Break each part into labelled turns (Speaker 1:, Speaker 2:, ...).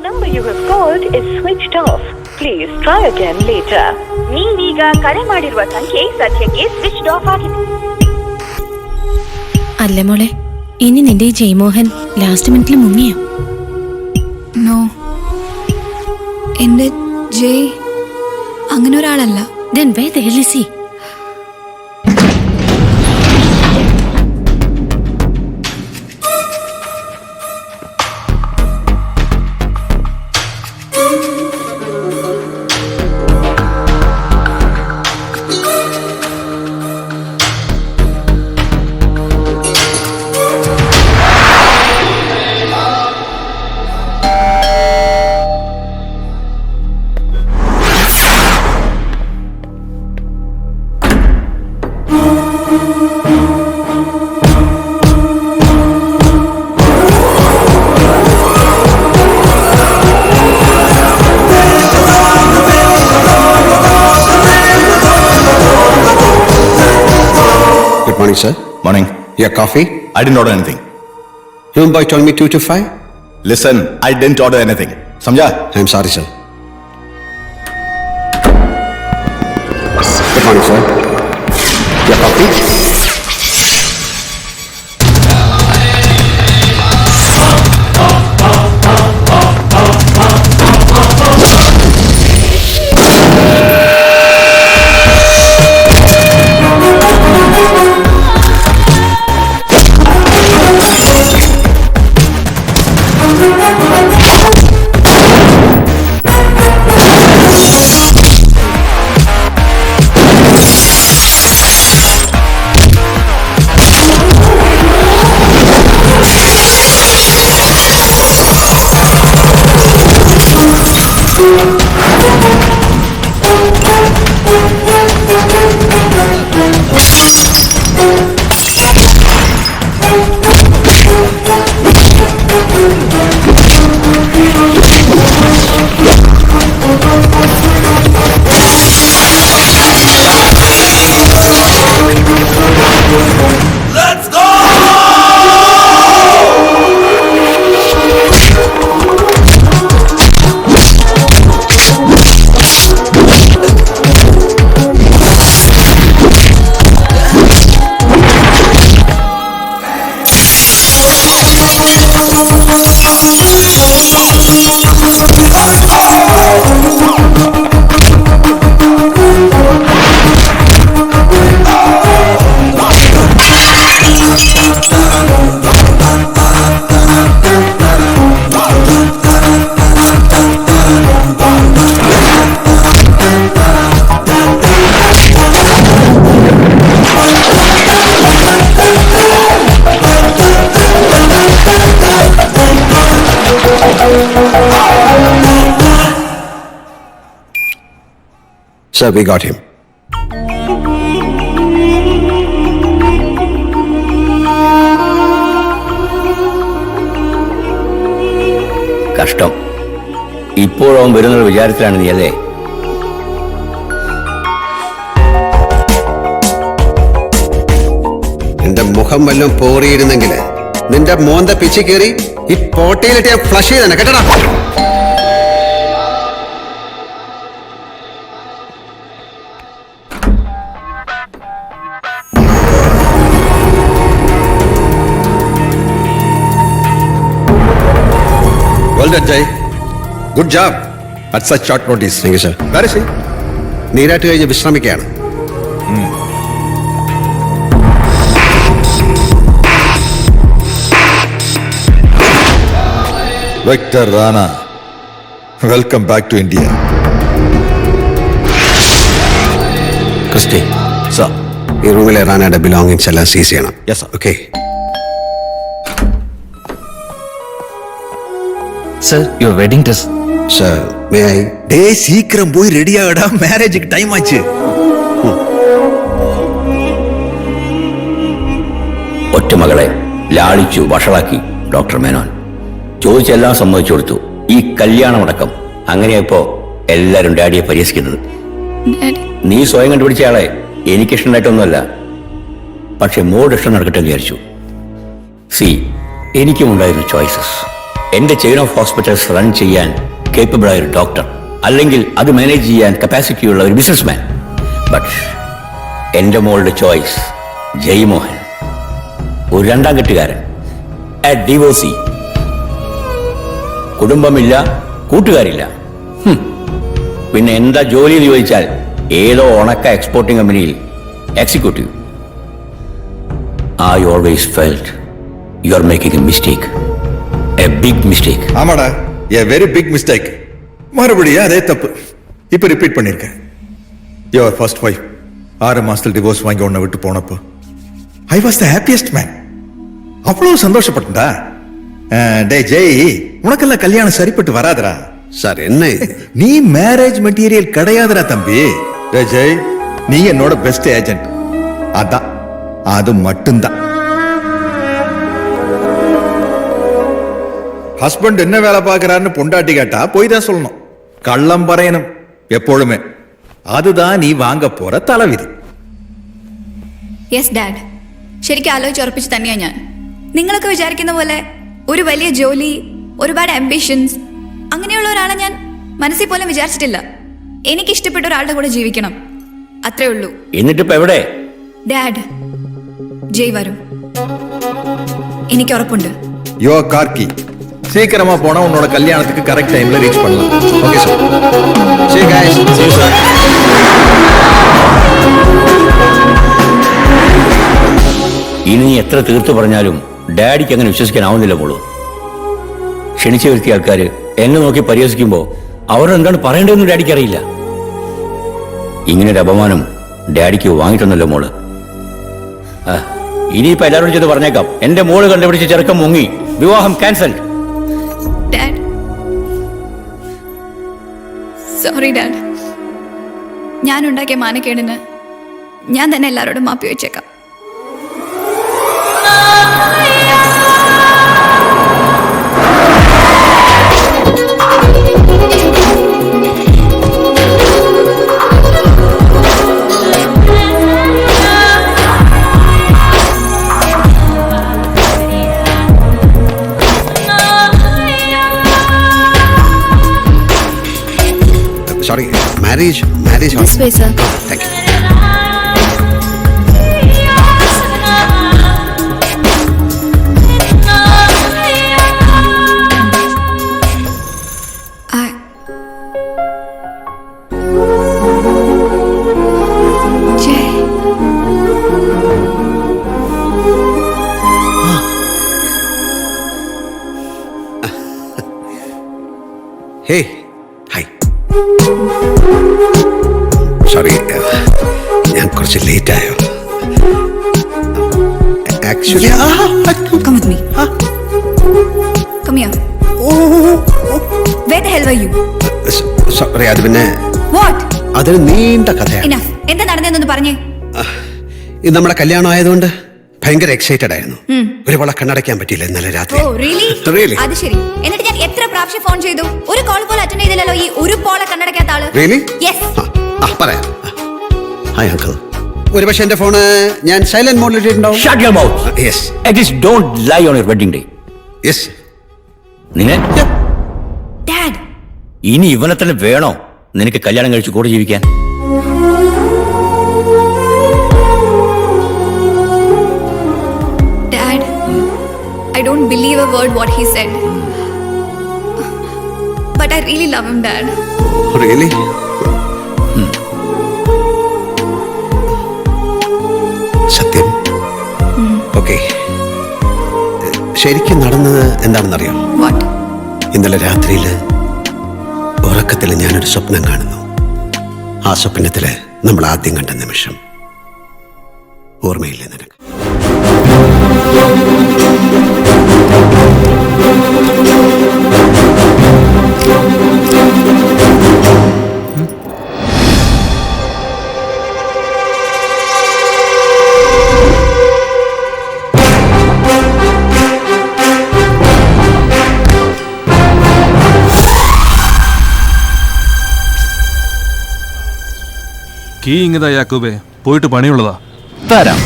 Speaker 1: number you have called is switched off. Please try again later. ನೀವೀಗ ಕರೆ ಮಾಡಿರುವ ಸಂಖ್ಯೆ ಸದ್ಯಕ್ಕೆ ಸ್ವಿಚ್ಡ್ ಆಫ್ ಆಗಿದೆ.
Speaker 2: അല്ലേ മോളെ, ഇനി നിന്റെ ഈ ജയ്മോഹൻ ലാസ്റ്റ് മിനിറ്റിൽ മുങ്ങിയോ?
Speaker 3: നോ, എന്റെ ജയ് അങ്ങനെ ഒരാളല്ല.
Speaker 2: Then where the hell is he?
Speaker 4: Good morning, sir.
Speaker 5: Morning.
Speaker 4: Your coffee?
Speaker 5: I didn't order anything.
Speaker 4: Room boy told me 2 to 5.
Speaker 5: Listen, I didn't order anything. Samjha?
Speaker 4: I'm sorry, sir. Good morning, sir. Your coffee? Sir, we got him.
Speaker 6: കഷ്ടം. ഇപ്പോഴും വരുന്നൊരു വിചാരത്തിലാണ് നീ അല്ലേ?
Speaker 4: നിന്റെ മുഖം വല്ലതും പോറിയിരുന്നെങ്കിൽ നിന്റെ മോന്ത പിച്ചി കയറി ഈ പോട്ടയിലിട്ട് flush ചെയ്തന്നെ കേട്ടടാ.
Speaker 5: Well done, Jay. Good job at such short notice.
Speaker 4: Thank you, sir.
Speaker 5: Where is he?
Speaker 4: നീരാട്ട് കഴിഞ്ഞ് വിശ്രമിക്കുകയാണ്.
Speaker 5: Victor Rana, welcome back to India.
Speaker 6: Christy,
Speaker 5: Sir.
Speaker 4: ഈ റൂമിലെ റാനയുടെ ബിലോങ്ങിങ്സ് എല്ലാം സീസ് ചെയ്യണം.
Speaker 5: Yes, sir.
Speaker 4: Okay.
Speaker 7: Sir, your wedding dress.
Speaker 4: Sir, may I?
Speaker 5: டேய் சீக்கிரம் போய் ரெடி ஆகடா, மேரேஜுக்கு டைம் ஆச்சு.
Speaker 6: ഒറ്റമകളെ ലാളിച്ചു വഷളാക്കി ഡോക്ടർ മേനോൻ. ചോദിച്ചെല്ലാം സമ്മതിച്ചു കൊടുത്തു. ഈ കല്യാണമടക്കം. അങ്ങനെയായിപ്പോ എല്ലാരും ഡാഡിയെ പരിഹസിക്കുന്നത്. നീ സ്വയം കണ്ടുപിടിച്ച ആളെ എനിക്കിഷ്ടമായിട്ടൊന്നുമല്ല, പക്ഷെ മോഡ് ഇഷ്ടം നടക്കട്ടെ വിചാരിച്ചു. എനിക്കും ഉണ്ടായിരുന്നു ചോയ്സസ്. എന്റെ ചെയിൻ ഓഫ് ഹോസ്പിറ്റൽസ് റൺ ചെയ്യാൻ കേപ്പബിൾ ആയ ഒരു ഡോക്ടർ, അല്ലെങ്കിൽ അത് മാനേജ് ചെയ്യാൻ കപ്പാസിറ്റിയുള്ള ഒരു ബിസിനസ്മാൻ. ബട്ട് എന്റെ മോളുടെ ചോയ്സ് ജയ്മോഹൻ, ഒരു രണ്ടാം കെട്ടുകാരൻ, എ ഡിവോഴ്സി. കുടുംബമില്ല, കൂട്ടുകാരില്ല. പിന്നെ എന്താ ജോലി എന്ന് ചോദിച്ചാൽ ഏതോ ഉണക്ക എക്സ്പോർട്ടിംഗ് കമ്പനിയിൽ executive. I always felt you are making a mistake. A big mistake.
Speaker 5: ஆமாடா, a very big mistake. மறுபடியும் அதே தப்பு இப்ப ரிப்பீட் பண்ணிருக்கேன். Your first wife 6 மாசத்துல டிவோர்ஸ் வாங்கி உன்னை விட்டு போனப்போ I was the happiest man. அவ்வளவு சந்தோஷப்பட்டா. டேய் ஜெய், உனக்கெல்லாம் கல்யாணம் சரிப்பட்டு வராதடா.
Speaker 4: சார் என்ன இது?
Speaker 5: நீ மேரேஜ் மெட்டீரியல் கிடையாதுடா தம்பி. டேய் ஜெய், நீ என்னோட பெஸ்ட் ஏஜென்ட். அதான், அது மட்டும்தான். ஹஸ்பண்ட் என்ன வேலை பார்க்கறாருன்னு பொண்டாட்டி கேட்டா போய் தான் சொல்லணும். கள்ளம் പറയണം எப்பொழுதுமே. அதுதான் நீ வாங்க போற தலைவிதி.
Speaker 3: യെസ് ഡാഡ്, ശരിക്കും ആലോചിച്ചുറപ്പിച്ച് തന്നെയാണ് ഞാൻ. നിങ്ങളൊക്കെ വിചാരിക്കുന്ന പോലെ ഒരു വലിയ ജോലി, ഒരുപാട് ആംബിഷൻസ്, അങ്ങനെയുള്ള ഒരാളെ ഞാൻ മനസ്സിൽ പോലും വിചാരിച്ചിട്ടില്ല. എനിക്ക് ഇഷ്ടപ്പെട്ട ഒരാളുടെ കൂടെ ജീവിക്കണം, അത്രേ ഉള്ളൂ.
Speaker 6: എന്നിട്ടിപ്പോ എവിടെ?
Speaker 3: ഡാഡ്, ജയ് വരും, എനിക്ക് ഉറപ്പുണ്ട്.
Speaker 5: யோ கார்கி, சீக்கிரமா போனா உன்னோட கல்யாணத்துக்கு கரெக்ட் டைம்ல ரீச் பண்ணலாம். Okay sir.
Speaker 4: See you guys.
Speaker 5: See you, sir.
Speaker 6: ഇനി നീ എത്ര തീർത്തു പറഞ്ഞാലും ഡാഡിക്ക് അങ്ങനെ വിശ്വസിക്കാനാവുന്നില്ല മോളൂ. ക്ഷണിച്ചു വരുത്തിയ ആൾക്കാർ എന്നെ നോക്കി പരിഹസിക്കുമ്പോ അവരെന്താണ് പറയേണ്ടതെന്ന് ഡാഡിക്ക് അറിയില്ല. ഇങ്ങനൊരു അപമാനം ഡാഡിക്ക് വാങ്ങിയിട്ടൊന്നല്ലോ മോള്. ഇനിയിപ്പോ എല്ലാവരും ചെയ്ത് പറഞ്ഞേക്കാം, എന്റെ മോള് കണ്ടുപിടിച്ച് ചെറുക്കം മുങ്ങി, വിവാഹം ക്യാൻസൽ.
Speaker 3: Dad, sorry dad. ഞാൻ ഉണ്ടാക്കിയ മാനക്കേടിന് ഞാൻ തന്നെ എല്ലാവരോടും മാപ്പി വെച്ചേക്കാം.
Speaker 4: Sorry, marriage.
Speaker 2: This way, sir.
Speaker 4: Thank you.
Speaker 3: Jai,
Speaker 4: Hey, hi. Sorry, ഞാൻ കുറച്ച് ലേറ്റ് ആയോ? Actually
Speaker 3: come with me. Come here. Where the hell were you?
Speaker 4: Sorry, അത് പിന്നെ
Speaker 3: What?
Speaker 4: അതൊരു നീണ്ട കഥയാണ്.
Speaker 3: Enough. എന്താ നടന്നതെന്നൊന്ന് പറഞ്ഞേ.
Speaker 4: ഇത് നമ്മുടെ കല്യാണം ആയതുകൊണ്ട് ഭയങ്കര എക്സൈറ്റഡ് ആയിരുന്നു. ഒരു വള കണ്ണടയ്ക്കാൻ പറ്റിയില്ല ഇന്നലെ രാത്രി.
Speaker 3: Oh really?
Speaker 4: Really?
Speaker 3: അത് ശരി. എന്നിട്ട് ഞാൻ എത്ര പ്രാവശ്യം ഫോൺ ചെയ്തു, ഒരു കോൾ പോലും അറ്റൻഡ് ചെയ്തില്ലല്ലോ ഈ ഒരു പോളെ കണ്ണടക്കാത്ത ആള്.
Speaker 4: Really?
Speaker 3: യെസ്.
Speaker 4: പറയാം. Hi uncle. ഒരു പക്ഷെ എന്റെ ഫോണ് ഞാൻ സൈലന്റ് മോഡിൽ ഇട്ടിട്ടുണ്ടാവും.
Speaker 6: Shut your mouth.
Speaker 4: Yes
Speaker 6: At least don't lie on your wedding day.
Speaker 4: Yes.
Speaker 6: നിന്നെ
Speaker 3: ഡാഡ്,
Speaker 6: ഇനി ഇവനെ തന്നെ വേണോ നിനക്ക് കല്യാണം കഴിച്ച് കൂടെ ജീവിക്കാൻ?
Speaker 3: Dad, I don't believe a word what he said. But I really love him, Dad.
Speaker 4: Really? സത്യം? ഓക്കെ. ശരിക്കും നടന്നത് എന്താണെന്നറിയോ?
Speaker 3: What?
Speaker 4: ഇന്നലെ രാത്രിയിൽ ഉറക്കത്തിൽ ഞാനൊരു സ്വപ്നം കാണുന്നു. ആ സ്വപ്നത്തില് നമ്മൾ ആദ്യം കണ്ട നിമിഷം ഓർമ്മയില്ലേ നിനക്ക്?
Speaker 8: കീ ഇങ്ങതാ യാക്കൂബേ, പോയിട്ട് പണിയുള്ളതാ.
Speaker 7: തരാം.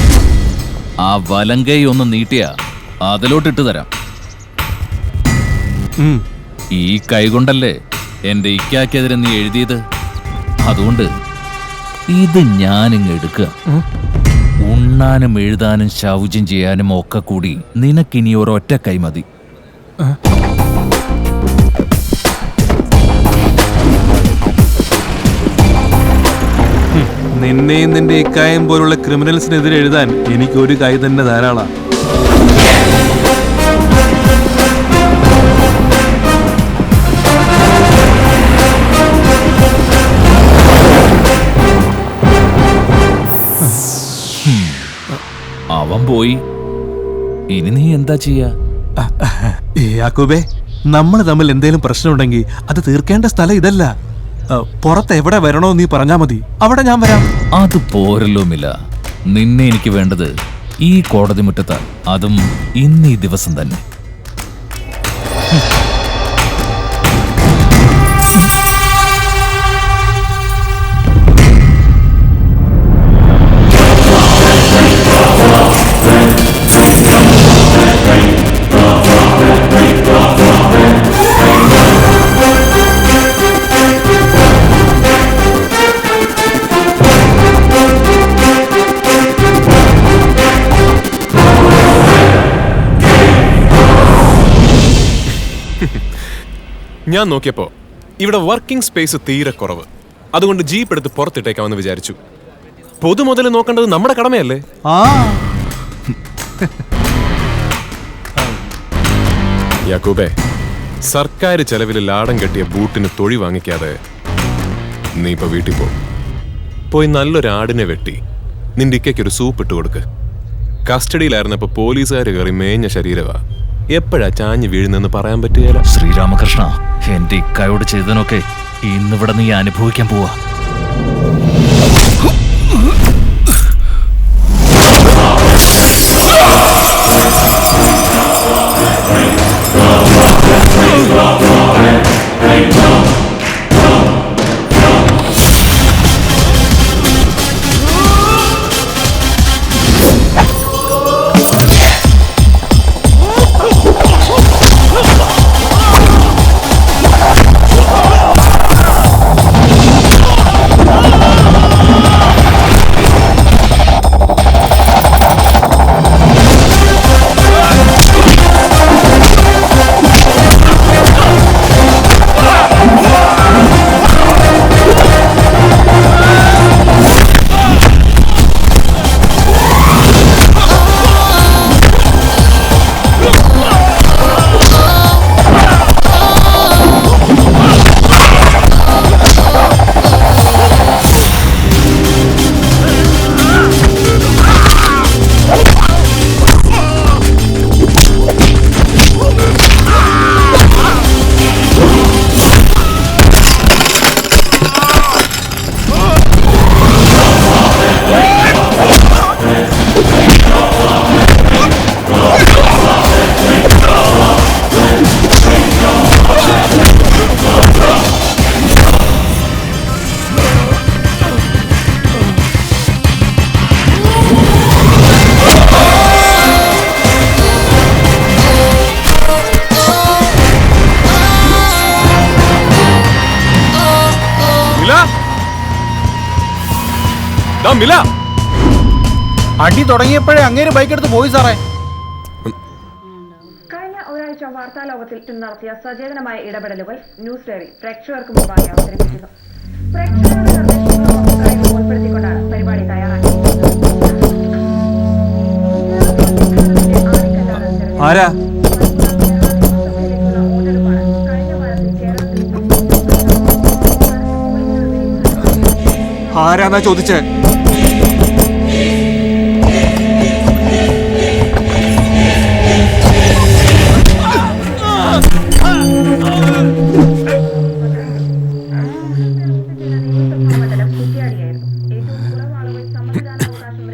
Speaker 7: ആ വലങ്കൈ ഒന്ന് നീട്ടിയാ അതിലോട്ടിട്ട് തരാം. ഈ കൈകൊണ്ടല്ലേ എന്റെ ഇക്കാക്കെതിരെ നീ എഴുതിയത്. അതുകൊണ്ട് ഇത് ഞാനിങ്ങ് എടുക്കുക. ഉണ്ണാനും എഴുതാനും ശൗചം ചെയ്യാനും ഒക്കെ കൂടി നിനക്കിനി ഒരൊറ്റ കൈ മതി.
Speaker 8: നിന്നെയും നിന്റെ ഇക്കായം പോലുള്ള ക്രിമിനൽസിനെതിരെ എഴുതാൻ എനിക്ക് ഒരു കൈ തന്നെ ധാരാളം.
Speaker 7: അവൻ പോയി, ഇനി നീ എന്താ ചെയ്യാ?
Speaker 8: യാക്കൂബേ, നമ്മൾ തമ്മിൽ എന്തേലും പ്രശ്നമുണ്ടെങ്കിൽ അത് തീർക്കേണ്ട സ്ഥലം ഇതല്ല. പുറത്ത് എവിടെ വരണോ നീ പറഞ്ഞാ മതി, അവിടെ ഞാൻ വരാം.
Speaker 7: അത് പോരല്ലോ മില. നിന്നെ എനിക്ക് വേണ്ടത് ഈ കോടതി മുറ്റത്ത്, അതും ഇന്ന് ഈ ദിവസം തന്നെ.
Speaker 9: ഞാൻ നോക്കിയപ്പോ ഇവിടെ വർക്കിംഗ് സ്പേസ് തീരെ കുറവ്. അതുകൊണ്ട് ജീപ്പ് എടുത്ത് പുറത്തിട്ടേക്കാമെന്ന് വിചാരിച്ചു. പൊതുമുതൽ നോക്കേണ്ടത് നമ്മുടെ കടമയല്ലേ? യാക്കൂബേ, സർക്കാർ ചെലവിൽ ലാടം കെട്ടിയ ബൂട്ടിന് തൊഴി വാങ്ങിക്കാതെ നീ ഇപ്പൊ വീട്ടിൽ പോയി നല്ലൊരു ആടിനെ വെട്ടി നിന്റെ ഇക്കയ്ക്കൊരു സൂപ്പ് ഇട്ട് കൊടുക്ക്. കസ്റ്റഡിയിലായിരുന്നപ്പോ പോലീസുകാർ കയറി മേഞ്ഞ ശരീരവാ. എപ്പോഴാ ചാഞ്ഞ് വീഴുന്നെന്ന് പറയാൻ പറ്റുകയില്ല.
Speaker 7: ശ്രീരാമകൃഷ്ണ, എന്റെ ഇക്കായോട് ചെയ്തതിനൊക്കെ ഇന്നിവിടെ നീ അനുഭവിക്കാൻ പോവാ.
Speaker 10: അടി തുടങ്ങിയപ്പോഴേ അങ്ങേര് ബൈക്ക് എടുത്ത് പോയി സാറേ.
Speaker 1: കഴിഞ്ഞ ഒരാഴ്ച വാർത്താലോകത്തിൽ നടത്തിയ സചേതനമായ ഇടപെടലുകൾ ന്യൂസ് ഡയറി പ്രേക്ഷകർക്ക് മുമ്പായി അവതരിപ്പിക്കുന്നു. പ്രേക്ഷകരുടെ നിർദ്ദേശങ്ങളും കാര്യങ്ങളും ഉൾപ്പെടുത്തിക്കൊണ്ടാണ് പരിപാടി തയ്യാറാക്കിയത്.
Speaker 8: ആരാ ആരാന്നാ ചോദിച്ചേ?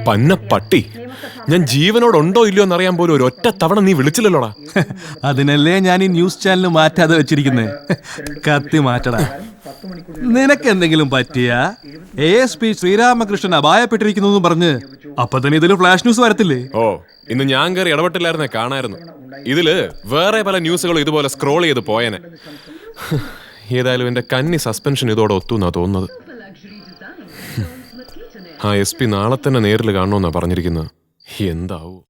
Speaker 9: പന്ന പട്ടി, ഞാൻ ജീവനോടുണ്ടോ ഇല്ലയോ എന്നറിയാൻ പോലും ഒരു ഒറ്റ തവണ നീ വിളിച്ചില്ലല്ലോടാ.
Speaker 8: അതിനല്ലേ ഞാൻ ഈ ന്യൂസ് ചാനൽ മാറ്റാതെ വെച്ചിരിക്കുന്നേ. കത്തി മാറ്റടാ. നിനക്ക് എന്തെങ്കിലും പറ്റിയ ASP ശ്രീരാമകൃഷ്ണൻ അപായപ്പെട്ടിരിക്കുന്നു പറഞ്ഞ് അപ്പൊ തന്നെ ഇതിൽ ഫ്ലാഷ് ന്യൂസ് വരത്തില്ലേ?
Speaker 9: ഓ, ഇന്ന് ഞാൻ കയറി ഇടപെട്ടില്ലായിരുന്നേ, കാണായിരുന്നു. ഇതില് വേറെ പല ന്യൂസുകളും ഇതുപോലെ സ്ക്രോൾ ചെയ്ത് പോയേനെ. ഏതായാലും എന്റെ കന്നി സസ്പെൻഷൻ ഇതോടെ ഒത്തുന്നാ തോന്നുന്നത്. ആ SP നാളെ തന്നെ നേരിൽ കാണണമെന്നാ പറഞ്ഞിരിക്കുന്നത്. എന്താവൂ?